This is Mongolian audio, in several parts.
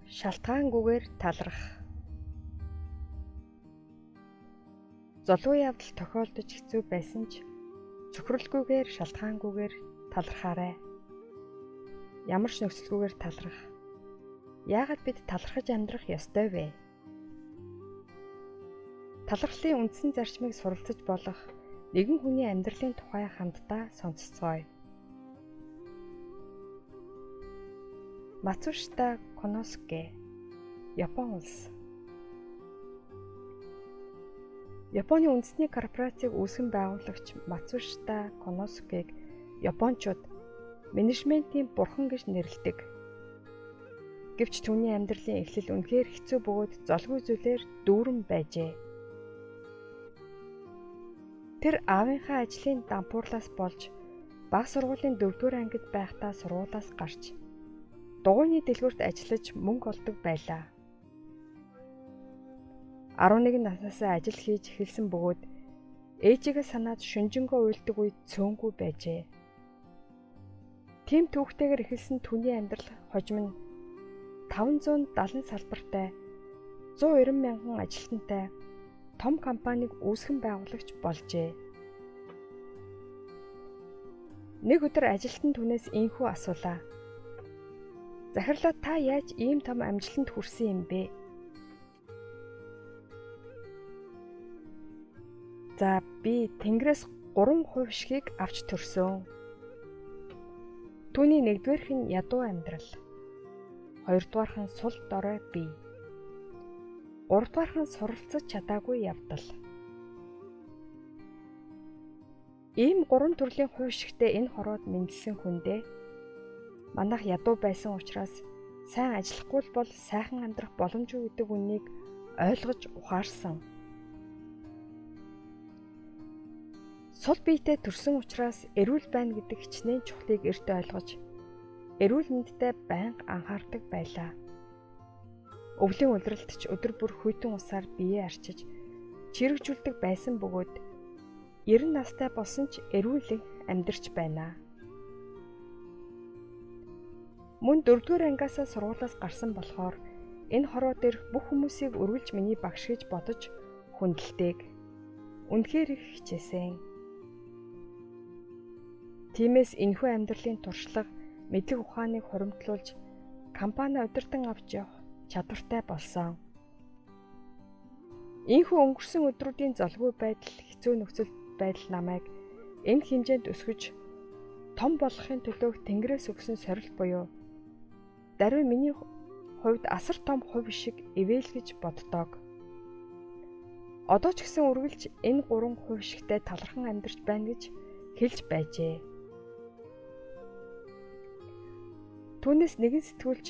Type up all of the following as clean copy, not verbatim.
шалтгаангүйгээр талархах. Золгүй явдал тохиолдож хэцүү байсан ч цөхрөлгүйгээр шалтгаангүйгээр талархаарай. Ямар ч нөхцөлгүйгээр талархах. Яагаад бид талархаж амьдрах ёстой вэ? Талархлын үндсэн зарчмыг суралцаж болох нэгэн хүний амьдралын тухай хамтдаа сонсцгоё. Мацушита Коносуке, Япон улс. Японы үндэсний корпорацийг үүсгэн байгуулагч Мацушита Коносукег Япончууд менежментийн бурхан гэж нэрлэдэг. Гэвч түүний амьдралын эхлэл үнэхээр хэцүү бөгөөд золгүй зүйлээр дүүрэн байжээ. Тэр аавынхаа ажлын дампуурлаас болж бага сургуулийн 4-р ангид байхдаа сургуулиас гарч дугуйны дэлгүүрт ажиллаж мөнгө олдог байлаа. 11 наснасаа ажил хийж эхэлсэн бөгөөд ээжигээ санаад шөнжөнгөө уйлдаг үед цөөнгүй байжээ. Тим түүхтэйгээр эхэлсэн түүний амьдрал хожим нь 570 салбартай 190 мянган ажилтнтай том компанийг үүсгэн байгуулагч болжээ. Нэг өдөр ажилтан түүнээс ийхүү асуулаа. Захирлаа та яаж ийм том амжилтанд хүрсэн юм бэ? За би Тэнгэрээс 3% шгийг авч төрсөн. Түүний нэгдүгээрх нь ядуу амьдрал. Хоёрдугаарх нь сул дорой бие. Гуравдугаарх нь суралцаж чадаагүй явдал. Ийм 3 төрлийн хувь шигтэй энэ хороод мэндэлсэн хүндээ манайх ядуу байсан учраас сайн ажиллахгүй бол сайхан амьдрах боломжгүй гэдэг үнийг ойлгож ухаарсан. Сул биетэй төрсөн учраас эрүүл байна гэдэг хичнээн чухлыг эрт ойлгож эрүүл мэндэд байнга анхаардаг байлаа. Өвлийн улиралд ч өдөр бүр хүйтэн усаар биеэ арчиж чирэгжүүлдэг байсан бөгөөд 90 настай болсон ч эрүүлэн амьдарч байна. Мөн 4-р ангиасаа сургуулиас гарсан болохоор энэ хороо дээрх бүх хүмүүсийг өргөлж миний багш гэж бодож хүндэлдэг. Үнэхээр их хичээсэн. Тиймээс энэхүү амьдралын туршлага, мэдлэг ухааныг хуримтлуулж компани удирдан авч явах чадвартай болсон. Ийхүү өнгөрсөн өдрүүдийн золгүй байдал, хэцүү нөхцөл байдал намайг энэ хэмжээнд өсгөж том болохын төлөө Тэнгэрээс өгсөн сорилт буюу даруй миний хувьд асар том хувь шиг ивэл гэж боддог. Одоо ч гэсэн үргэлж энэ 3 хувь шигтэй талархан амьдарч байна гэж хэлж байжээ. Түүнээс нэгэн сэтгүүлч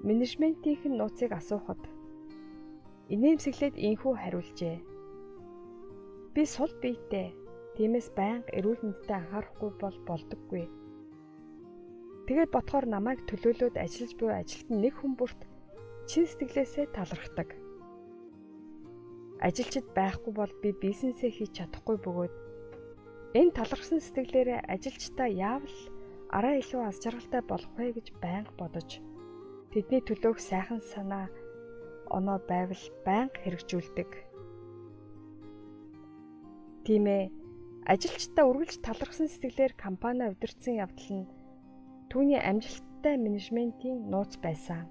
менежментийн нууцыг асуухад инээмсэглээд ийхүү хариулжээ. Би сул биетэй, тиймээс байнга эрүүл мэндэд анхаарахгүй бол болдоггүй. Тэгээд бодохоор намайг төлөөлөөд ажиллаж буй ажилтан нэг хүн бүрт чин сэтгэлээсээ талархдаг. Ажилчид байхгүй бол би бизнесээ хийж чадахгүй бөгөөд энэ талархсан сэтгэлээрээ ажилчдаа яавал арай илүү аз жаргалтай болох вэ гэж байнга бодож тэдний төлөөх сайхан санаа оноо байвал байнга хэрэгжүүлдэг. Тийм ээ, ажилчдаа үргэлж талархсан сэтгэлээр компани удирдсан явдал нь түүний амжилттай менежментийн нууц байсан.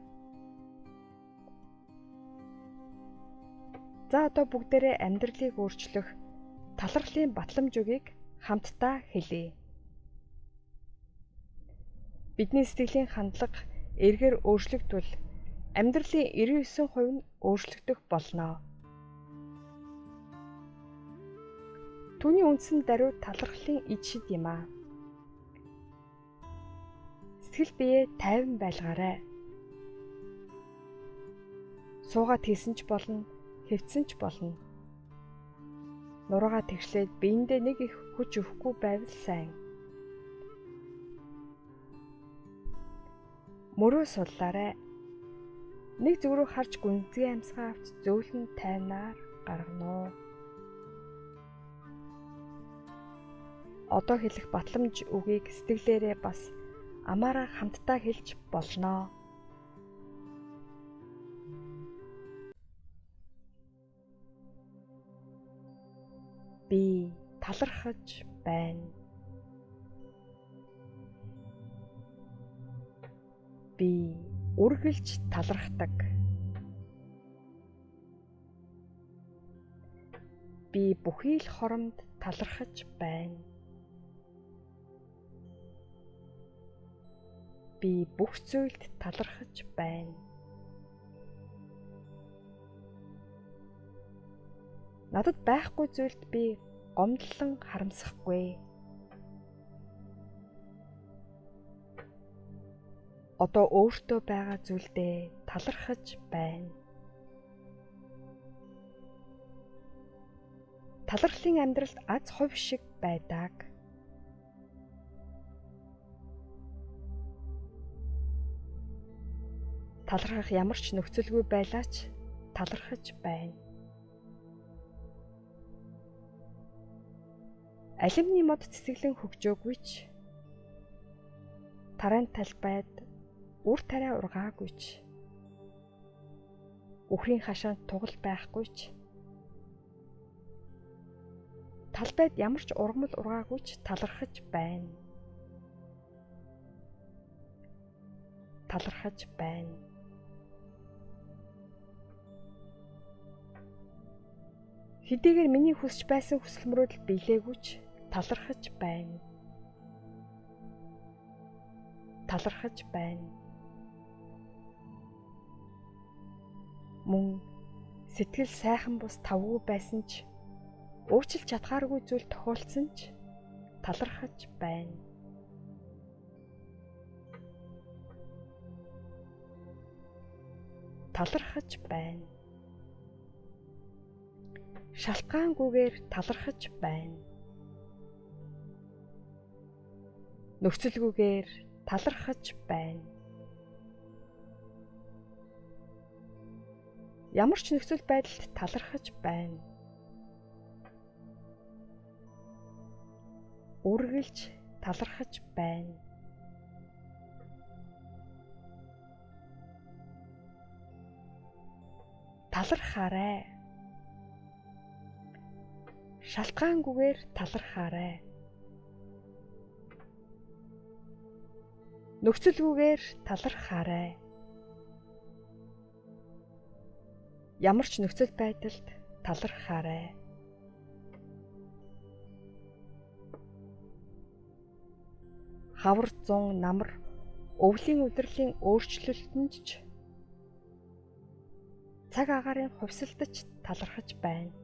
За одоо бүгдээрээ амьдралыг өөрчлөх талархлын батламж үгийг хамтдаа хэлье. Бидний сэтгэлийн хандлага эргээр өөрчлөгдвөл амьдралын 99% нь өөрчлөгдөх болно. Түүний үндсэн даруй талархлын ид шид юм аа. Сэтгэл биеэ тайван байлгаарай. Суугаад хийсэн ч болно, хэвтсэн ч болно. Нураагаа тэгшлээд биендээ нэг их хүч өгөхгүй байвал сайн. Мөрөө суллаарай. Нэг зүг рүү харж гүнзгий амьсгаа авч зөөлөн тайвнаар гаргана уу. Одоо хэлэх батламж үгийг сэтгэлээрээ бас амаараа хамтдаа хэлж болно. Би талархаж байна. Би үргэлж талархдаг. Би бүхий л хоромд талархаж байна. Би бүх зүйлд талархаж байна. Надад байхгүй зүйлд би гомдлон харамсахгүй. Одоо өөртөө байгаа зүйлдээ талархаж байна. Талархлын амьдралд аз хувь шиг байдаг. Талархах ямар ч нөхцөлгүй байлаач талархаж байна. Алимны мод цэцэглэн хөгжөөгүй ч тарайн талбайд үр тариа ургаагүй ч үхрийн хашаанд тугал байхгүй ч талбайд ямар ч ургамал ургаагүй ч талархаж байна. Талархаж байна. Хэдийгээр миний хүсэж байсан хүсэл мөрөөдөл биелээгүй ч талархаж байна. Талархаж байна. Мөн сэтгэл сайхан бус тавгүй байсан ч уучлах чадхааргүй зүйл тохиолдсон ч талархаж байна. Талархаж байна. Шалтгаангүйгээр талархаж байна. Нөхцөлгүйгээр талархаж байна. Ямар ч нөхцөл байдалд талархаж байна. Үргэлж талархаж байна. Талархаарай. Шалтгаангүйгээр талархаарай. Нөхцөлгүйгээр талархаарай. Ямар ч нөхцөл байдалд талархаарай. Хавар зун намар өвлийн удирдлагын өөрчлөлтөнд ч цаг агаарын хувьсалдаж талархаж байна.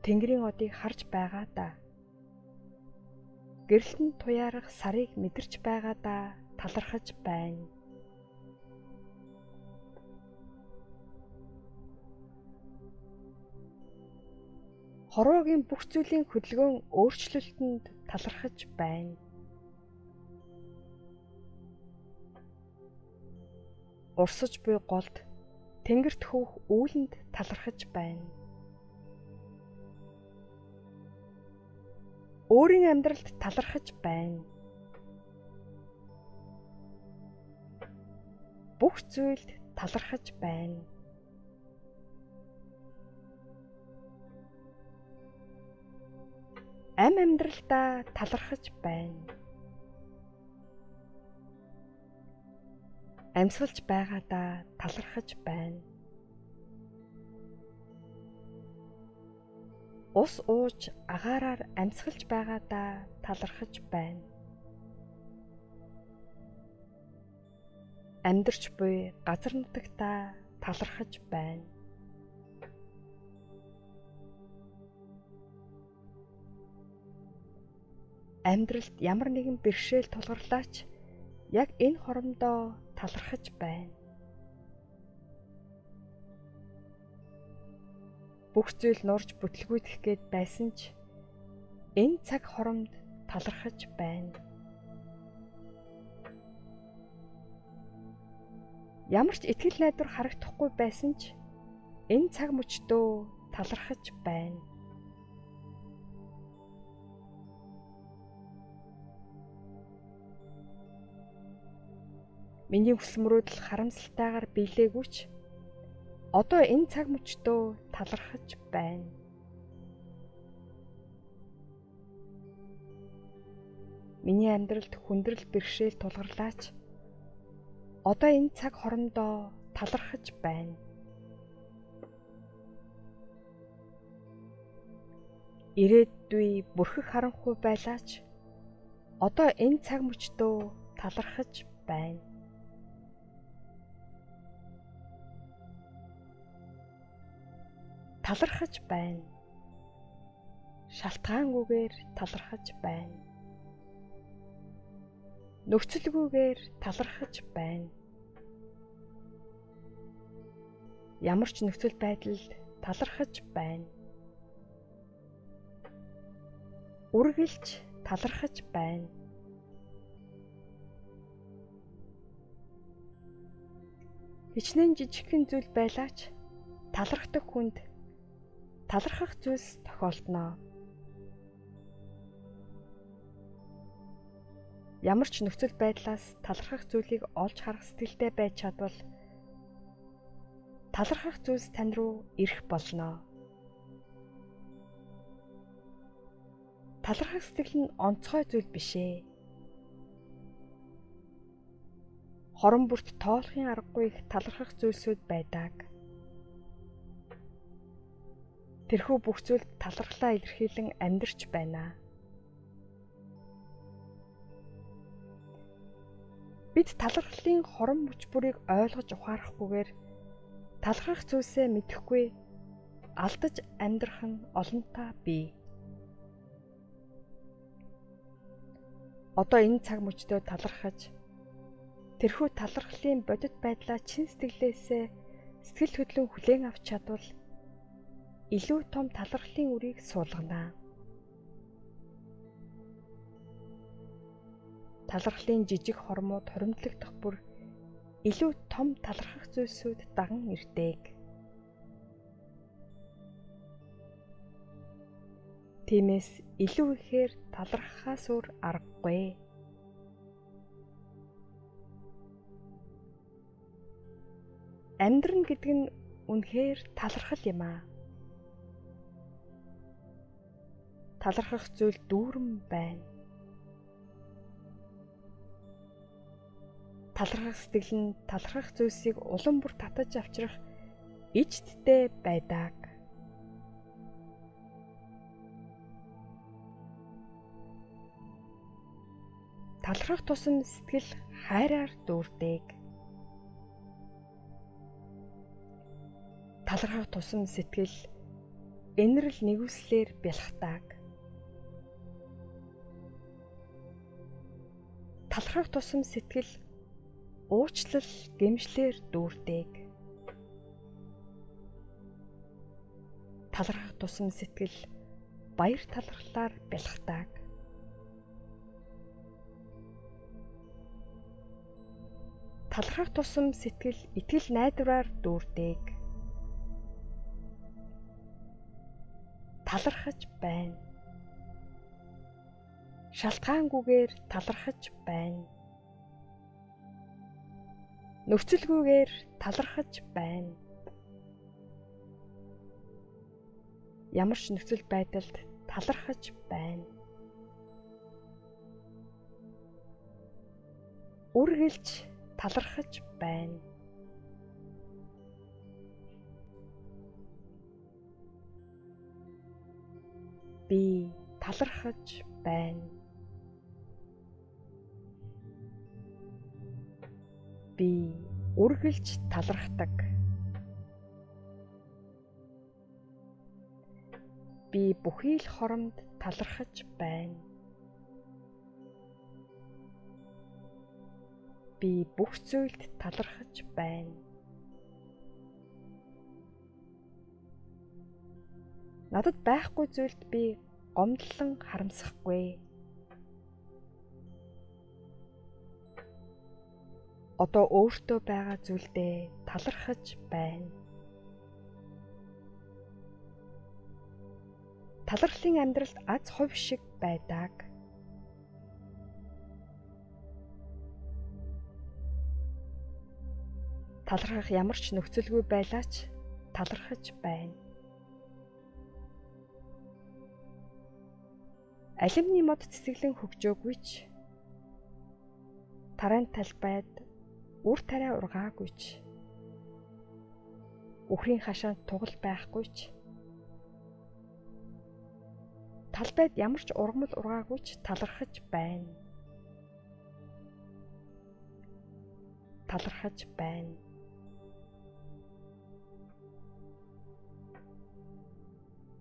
Тэнгэрийн одыг харж байгаадаа гэрэлтэнд туяарах сарыг мэдэрч байгаадаа талархаж байна. Хорвоогийн бүх зүйлийн хөдөлгөөн өөрчлөлтөнд талархаж байна. Урсаж буй голд тэнгэрт хөвөх үүлэнд талархаж байна. Өөрийн амьдралд талархаж байна. Бүх зүйлд талархаж байна. Амьдралдаа талархаж байна. Амьсгалж байгаадаа талархаж байна. Ус ууж агаараар амьсгалж байгаадаа талархаж байна. Амьдарч буй газар нутагтаа талархаж байна. Амьдралд ямар нэгэн бэрхшээл тулгарлаач яг энэ хоромдоо талархаж байна. Бүх зүйл нурж бүтлгүйдэх гээд байсан ч энэ цаг хоромд талархаж байна. Ямар ч итгэл найдвар харагдахгүй байсан ч энэ цаг мөчтөө талархаж байна. Миний хүсэл мөрөөдөл харамсалтайгаар биелээгүй ч Одоо энэ цаг мөчтөө талархаж байна. Миний амьдралд хүндрэл бэрхшээл тулгарлаач. Одоо энэ цаг хоромдоо талархаж байна. Ирээдүй бүрхэг харанхуй байлаач. Одоо энэ цаг мөчтөө талархаж байна. Талархаж байна. Шалтгаангүйгээр талархаж байна. Нөхцөлгүйгээр талархаж байна. Ямар ч нөхцөл байдалд талархаж байна. Үргэлж талархаж байна. Хичнээн жижигхэн зүйл байлаач талархдаг хүнд талархах зүйлс тохиолдно. Ямар ч нөхцөл байдлаас талархах зүйлийг олж харах сэтгэлтэй байж чадвал талархах зүйлс тань руу ирэх болно. Талархах сэтгэл нь онцгой зүйл биш ээ. Хорон бүрт тоолохын аргагүй их талархах зүйлсүүд байдаг. Тэрхүү бүх зүйлд талархлаа илэрхийлэн амьдарч байна. Бид талархлын хорон мөч бүрийг ойлгож ухаарахгүйгээр талархах зүйлсээ мэдэхгүй алдаж амьдрах нь олонтаа бий. Одоо энэ цаг мөчтөө талархаж тэрхүү талархлын бодит байдлаа чин сэтгэлээсээ сэтгэл хөдлөн хүлээн авч чадвал илүү том талархлын үрийг суулгана. Талархлын жижиг хормууд хуримтлагдах бүр илүү том талархах зүйлсүүд даган ирдэг. Тиймээс илүү ихээр талархахаас өөр аргагүй. Амьдрал гэдэг нь үнэхээр талархал юм аа. Талархах зүйл дүүрэн байна. Талархах сэтгэл нь талархах зүйлсийг улам бүр татаж авчрах ичдтэй байдаг. Талархах тусам сэтгэл хайраар дүүрдэг. Талархах тусам сэтгэл энэрл нэгүслэр бялхдаг. Талархах тусам сэтгэл уучлал гэмшлэр дүүрдэг. Талархах тусам сэтгэл баяр талархлаар бялхдаг. Талархах тусам сэтгэл итгэл найдвараар дүүрдэг. Талархаж байна. Шалтгаангүйгээр талархаж байна. Нөхцөлгүйгээр талархаж байна. Ямар ч нөхцөл байдалд талархаж байна. Үргэлж талархаж байна. Би талархаж байна. Би үргэлж талархдаг. Би бүхий л хоромд талархаж байна. Би бүх зүйлд талархаж байна. Надад байхгүй зүйлд би гомдлон харамсахгүй. Одоо өөртөө байгаа зүйлдээ талархаж байна. Талархлын амьдралд аз хувь шиг байдаг. Талархах ямар ч нөхцөлгүй байлаач талархаж байна. Алимны мод цэцэглэн хөгжөөгүй ч тарайн талбайд үр тариа ургаагүй ч үхрийн хашаанд тугал байхгүй ч талбайд ямар ч ургамал ургаагүй ч талархаж байна. Талархаж байна.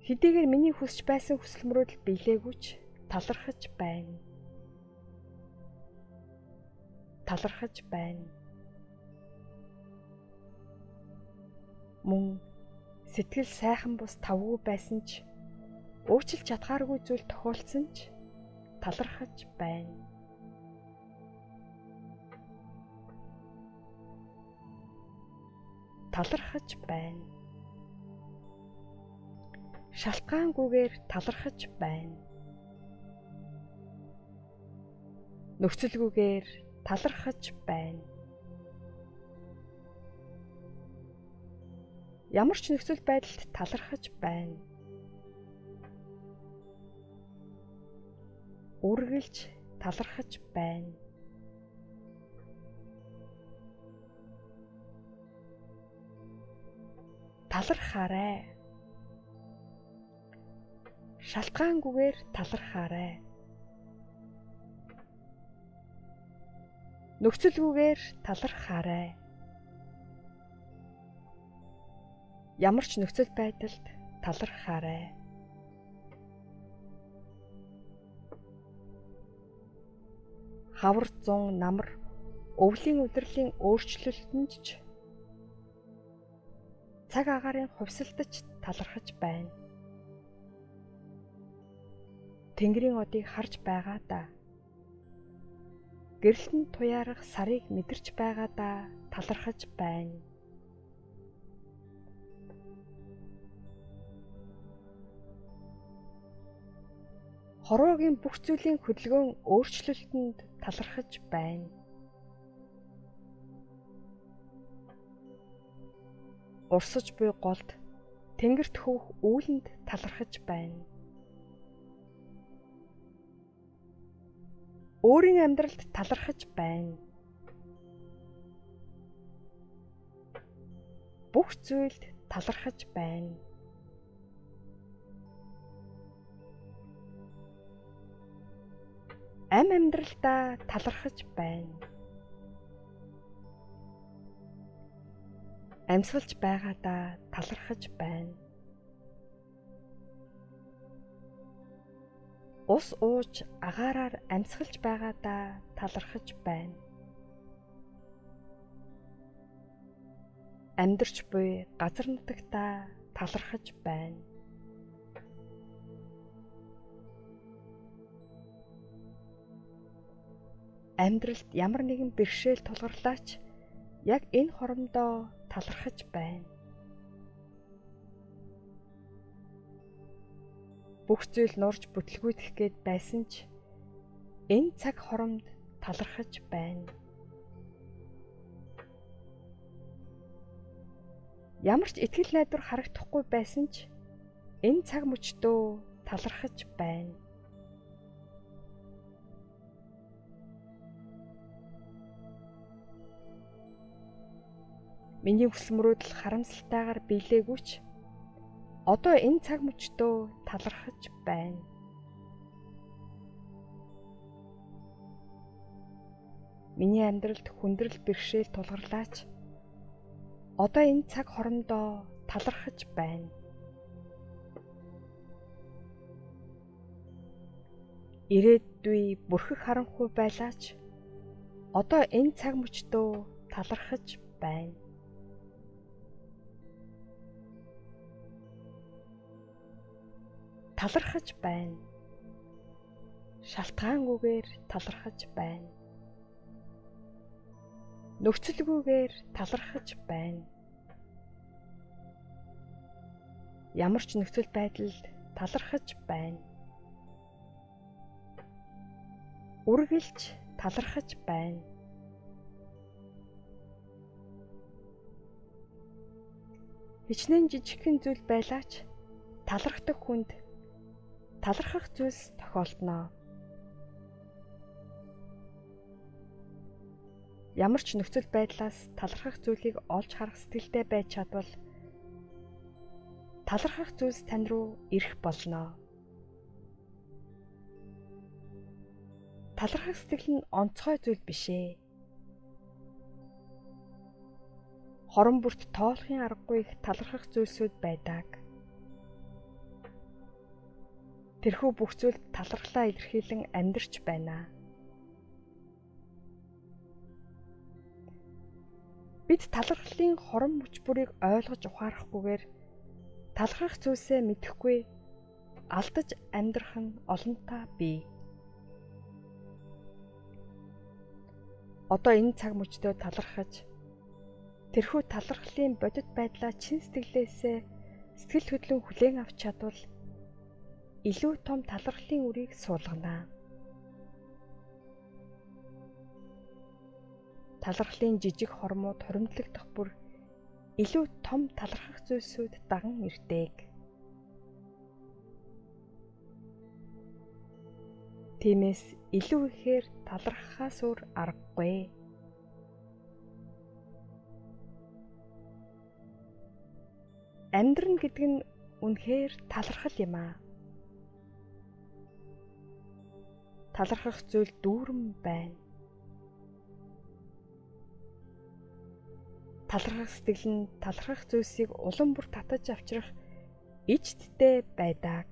Хэдийгээр миний хүсэж байсан хүсэл мөрөөдөл биелээгүй ч талархаж байна. Талархаж байна. Мөн сэтгэл сайхан бус тавгүй байсан ч уучлж чадхааргүй зүйл тохиолдсон ч талархаж байна. Талархаж байна. Шалтгаангүйгээр талархаж байна. Нөхцөлгүйгээр талархаж байна. Ямар ч нөхцөл байдалд талархаж байна. Үргэлж талархаж байна. Талархаарай. Шалтгаангүйгээр талархаарай. Нөхцөлгүйгээр талархаарай. Ямар ч нөхцөл байдалд талархаарай. Хавар зун намар өвлийн удирдлийн өөрчлөлтөнд ч цаг агаарын хувьсалтад талархаж байна. Тэнгэрийн одыг харж байгаадаа гэрэлтэнд туяарах сарыг мэдэрч байгаадаа талархаж байна. Хорвоогийн бүх зүйлийн хөдөлгөөн өөрчлөлтөнд талархаж байна. Урсаж буй голд тэнгэрт хөвөх үүлэнд талархаж байна. Өөрийн амьдралд талархаж байна. Бүх зүйлд талархаж байна. Ам амьдралдаа талархаж байна. Амьсгалж байгаадаа талархаж байна. Ус ууж агаараар амьсгалж байгаадаа талархаж байна. Амьдарч буй газар нутагтаа талархаж байна. Амьдралд ямар нэгэн бэрхшээл тулгарлаач яг энэ хоромдоо талархаж байна. Бүх зүйл нурж бүтлгүйдэх гээд байсан ч энэ цаг хоромд талархаж байна. Ямар ч итгэл найдвар харагдахгүй байсан ч энэ цаг мөчтөө талархаж байна. Миний хүсэл мөрөөдөл харамсалтайгаар биелээгүй ч одоо энэ цаг мөчтөө талархаж байна. Миний амьдралд хүндрэл бэрхшээл тулгарлаач одоо энэ цаг хоромдоо талархаж байна. Ирээдүй бүрхэг харанхуй байлаач одоо энэ цаг мөчтөө талархаж байна. Талархаж байна. Шалтгаангүйгээр талархаж байна. Нөхцөлгүйгээр талархаж байна. Ямар ч нөхцөл байдалд талархаж байна. Үргэлж талархаж байна. Хичнээн жижигхэн зүйл байлаач талархдаг хүнд талархах зүйлс тохиолдно. Ямар ч нөхцөл байдлаас талархах зүйлийг олж харах сэтгэлтэй байж чадвал талархах зүйлс тань руу ирэх болно. Талархах сэтгэл нь онцгой зүйл биш ээ. Хорон бүрт тоолохын аргагүй их талархах зүйлсүүд байдаг. Тэрхүү бүх зүйлд талархлаа илэрхийлэн амьдарч байна. Бид талархлын хорон хүч бүрийг ойлгож ухаарахгүйгээр талархах зүйлсээ мэдэхгүй алдаж амьдрах нь олонтаа бий. Одоо энэ цаг мөчтөө талархаж тэрхүү талархлын бодит байдлаа чин сэтгэлээсээ сэтгэл хөдлөн хүлээн авч чадвал илүү том талархлын үрийг суулгана. Талархлын жижиг хормууд хуримтлагдах бүр илүү том талархах зүйлсүүд даган ирдэг. Тиймээс илүү ихээр талархахаас өөр аргагүй. Амьдрал гэдэг нь үнэхээр талархал юм аа. Талархах зүйл дүүрэн байна. Талархах сэтгэл нь талархах зүйлсийг улам бүр татаж авчрах ичдтэй байдаг.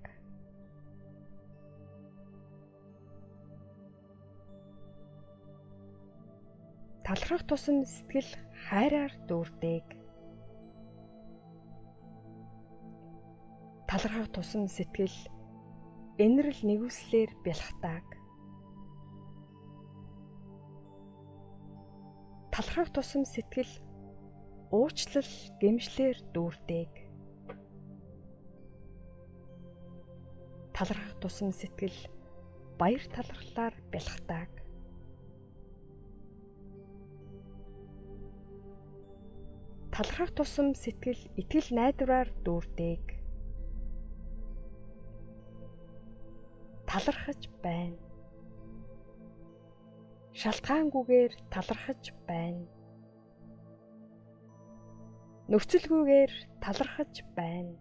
Талархах тусам сэтгэл хайраар дүүрдэг. Талархах тусам сэтгэл энэрл нэгүслэр бялхдаг. Талархах тусам сэтгэл уучлал гэмшлэр дүүрдэг. Талархах тусам сэтгэл баяр талархлаар бялхдаг. Талархах тусам сэтгэл итгэл найдвараар дүүрдэг. Талархаж байна. Шалтгаангүйгээр талархаж байна. Нөхцөлгүйгээр талархаж байна.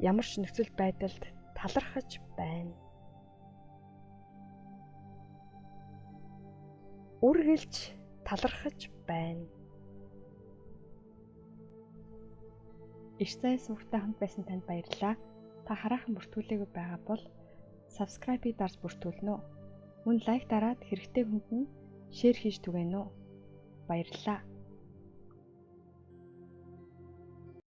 Ямар ч нөхцөл байдалд талархаж байна. Үргэлж талархаж байна. Иш зай сурагтай хамт байсан танд баярлалаа. Та хараахан бүртгүүлээгүй байгаа бол subscribe-ийг дарж бүртгүүлнэ үү? Мөн лайк дараад хэрэгтэй хүнд нь шеэр хийж түгээнэ үү? Баярлалаа.